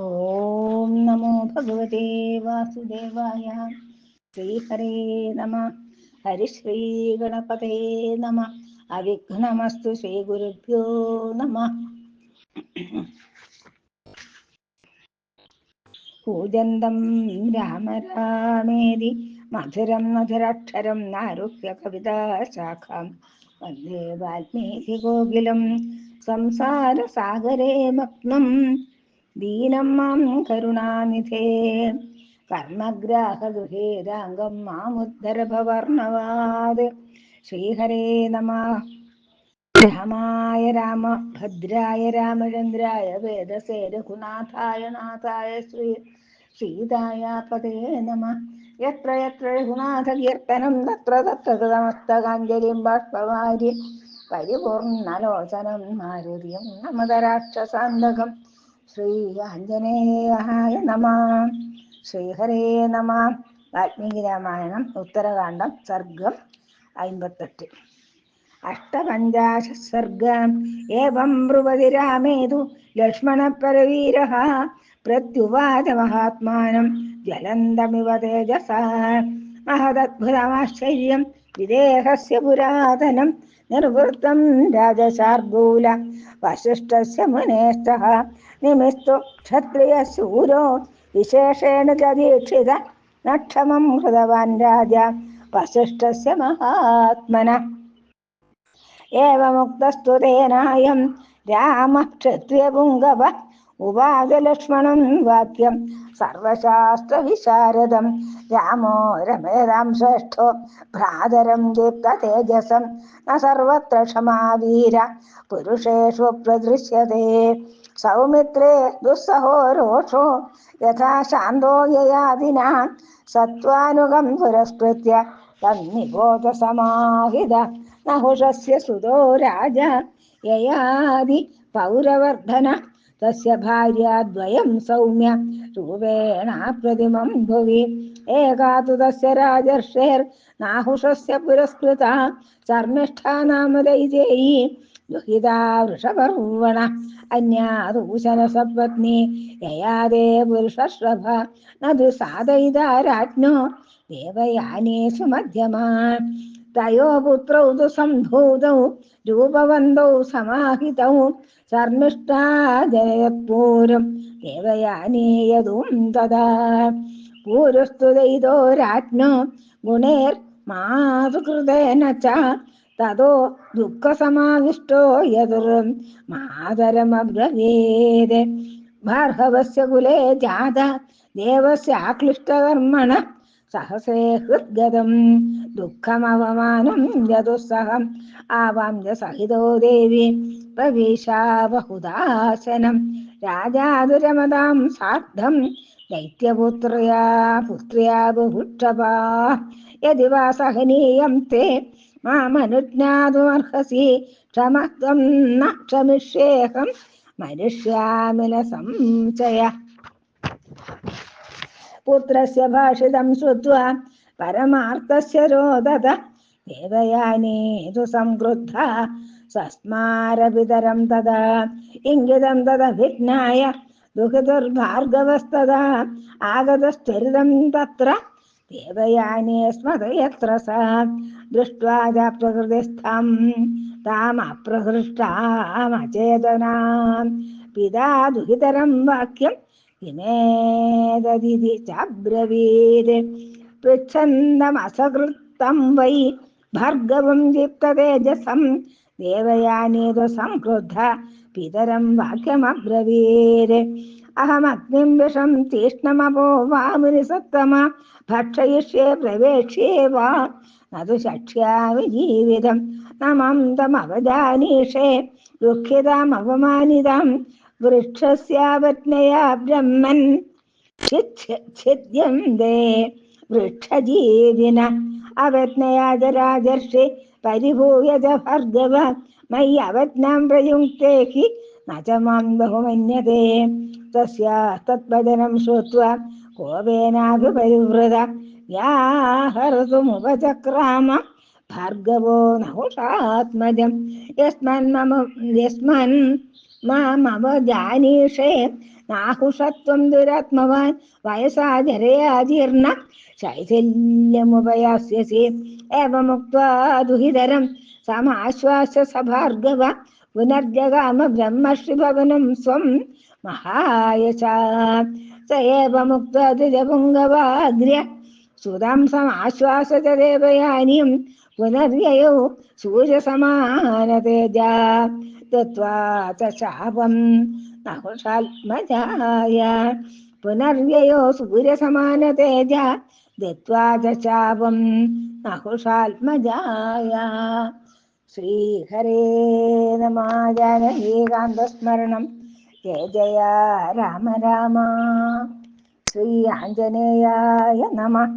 ഓം നമോ ഭഗവതേ വാസുദേവായ. ശ്രീഹരേ നമ. ഹരിശ്രീ ഗണപതേ നമ. അവിഘ്നമസ്തു. ശ്രീ ഗുരുഭ്യോ നമ. കൂജന്തം രാമ രാമേതി മധുരം മധുരാക്ഷരം ആരുഹ്യ കവിതാശാഖാം വന്ദേ വാൽമീകി കോകിലം. സംസാരസാഗരേ മഗ്നം ദീനം മാം കരുണാനിധേ. കർമ്മഗ്രാഹഗൃഹേരാംഗം മാമുദ്ധര ഭവർണവാത്. ശ്രീഹരേ നമഃ. രാമായ രാമഭദ്രായ രാമചന്ദ്രായ വേദസേ രഘുനാഥായ നാഥായ സീതായ പതേ നമഃ. യത്ര യത്ര രഘുനാഥ കീർത്തനം തത്ര തത്ര കൃതമസ്തകാഞ്ജലിം ബാഷ്പവാരി പരിപൂർണലോചനം മാരുതിം നമത രാക്ഷസാന്തകം. ശ്രീ ആഞ്ജനേയായ നമഃ. ശ്രീഹരേ നമഃ. വാൽമീകി രാമായണം ഉത്തരകാണ്ഡം സർഗം 58. അഷ്ടപഞ്ചാശത് സർഗം. ഏവം ബ്രുവതി രാമേതു ലക്ഷ്മണപരവീരഃ പ്രത്യുവാച മഹാത്മാനം ജ്വലന്തമിവ തേജസാ. മഹദദ്ഭുതമാശ്ചര്യം വിദേഹസ്യ പുരാതനം നിർവൃത്തം രാജശാർദൂല വസിഷ്ഠസ്യ മുനേസ്ഥഃ. നിമിസ്തു ക്ഷത്രിയശൂരോ വിശേഷേണ ച ദീക്ഷിത നക്ഷമം ഹൃതവാൻ രാജ വസിഷ്ഠസ്യ മഹാത്മനഃ. ഏവമുക്തസ്തു തേനായം രാമഃ ക്ഷത്രിയപുംഗവ ഉവാച ലക്ഷ്മണം വാക്യം സർവശാസ്ത്രവിശാരദം. രാമോ രമേതാം ശ്രേഷ്ഠോ ഭ്രാതരം ദീപ്തതേജസം ന സർവത്ര ക്ഷമാ വീര പുരുഷേഷു പ്രദൃശ്യത്തെ. സൗമിത്രേ ദുസ്സഹോ രോഷോ യഥാ ശാന്തോ യയാതിനാ സത്വാനുഗം പുരസ്കൃത്യ തന്നിബോധ സമാഹിത. നഹുഷസ്യ സുതോ രാജ യയാതി പൗരവർദ്ധന തസ്യ ഭാര്യാദ്വയം സൗമ്യ രൂപേണ പ്രതിമം ഭുവി. ഏകാ തു തസ്യ രാജർഷേർ നാഹുഷസ്യ പുരസ്കൃത ശർമ്മിഷ്ഠാ നാമ ദൈതേയീ ദുഹിതാ വൃഷപർവണ. അന്യാ ദൂഷണ സപത്നി യയാദേ പുരുഷശ്രഭ നതു സാദയിതാ രാജ്ഞോ ദേവയാനേഷു മധ്യമാൻ. തയോ പുത്രൗ തു സംഭൂതൗ രൂപവന്തൗ സമാഹിതൗ ശർമ്മിഷ്ഠാ ജനയത്പൂരം ദേവയാനീയതും തഥാ. പൂരസ്തു ദയിതോ രാജ്ഞോ ഗുണേർ മാതുകൃതേന ച തതോ ദുഃഖസമാവിഷ്ടോ യതുർ മാതരമബ്രവീത്. ഭാർഗവസ്യ കുലേ ജാത ദേവസ്യ ആക്ലിഷ്ടകർമ്മണ സഹസേ ഹൃദ്ഗതം ദുഃഖമവമാനം യതുസ്സഹം ആവാം സഹിതോ ദേവി പ്രവേശാ ബഹുദാശനം. രാജാതുരമതാം സാർദ്ധം ദൈത്യപുത്ര്യാ ബഹുക്ഷപാ. യദി വാ സഹനീയം തേ മാമനുജ്ഞാതുമർഹസി ക്ഷമത്വം ന ക്ഷമിഷ്യേഹം മരിഷ്യാമി ന സംശയ. പുത്രസ്യ ഭാഷിതം ശ്രുത്വാ പരമാർത്ഥസ്യ രോദത ദേവയാനീ തു സംക്രുദ്ധ സസ്മാരപിതരം തദാ. ഇംഗിതം തദഭിജ്ഞായ ദുഃഖിതുർഭാർഗവസ്തദാ ആഗതശ്ചരിതം തത്ര ദേവയാനീ സ്മരയത്ര സാ. ദൃഷ്ട്വാ ച പ്രകൃതിസ്ഥം താമപ്രഹൃഷ്ടാമചേതനാം പിതാ ദുഹിതരം വാക്യം കിമേതദിതി ചബ്രവീത്. പൃച്ഛന്തമസകൃത്തം വൈ ഭാർഗവം ദീപ്തതേജസം ദേവയാനീ തു സംക്രുദ്ധ പിതരം വാക്യമബ്രവീത്. അഹമഗ്നിം വിഷം തീക്ഷ്ണമപോവാമുനി സത്തമ ഭക്ഷയിഷ്യേ പ്രവേക്ഷ്യേ വാ നതു ശക്ഷ്യാമി ജീവിതം. നമം തമവജാനീഷേ ദുഃഖിതാമവമാനിതാം വൃക്ഷസ്യാവജ്ഞയാ ബ്രഹ്മൻ ഛിദ്യന്തേ വൃക്ഷജീവിന. അവജ്ഞയാ ച രാജർഷി പരിഭൂയ ച ഭാർഗവ മയി അവജ്ഞാം പ്രയുക്തേ ഹി ന ച മാം ബഹുമന്യതേ. തസ്യാസ്തദ്വചനം ശ്രുത്വാ കോപേനാഭിപരിവൃത വ്യാഹർത്തുമുപചക്രാമ ഭാർഗവോ നഹുഷാത്മജം. യസ്മൻ മാമവജാനീഷേ നാഹുഷത്വം ദുരാത്മവാൻ വയസാ ജരയാ ജീർണ ശൈഥില്യമുപയാസ്യസി ഏവമുക്ത്വാ ദുഹിതരം സമാശ്വാസ്യ സഭാർഗവ പുനർജഗാമ ബ്രഹ്മർഷിഭവനം സ്വം മഹായശാ സ ഏവ മുക്ത്വാ ദ്വിജപുംഗവാഗ്ര്യ സുതാം സമാശ്വാസ ച ദേവയാനീം പുനർയയൗ സൂര്യസമാനതേജാ ദത്വാ ച ശാപം നഹുഷാത്മജായ പുനർയയോ സൂര്യസമാനതേജ ദത്വാ ച ശാപം നഹുഷാത്മജായ. ശ്രീഹരേ നമ. ജാനകീകാന്തസ്മരണം. ജയ ജയ രാമ രാമ. ശ്രീ ആഞ്ജനേയായ നമ.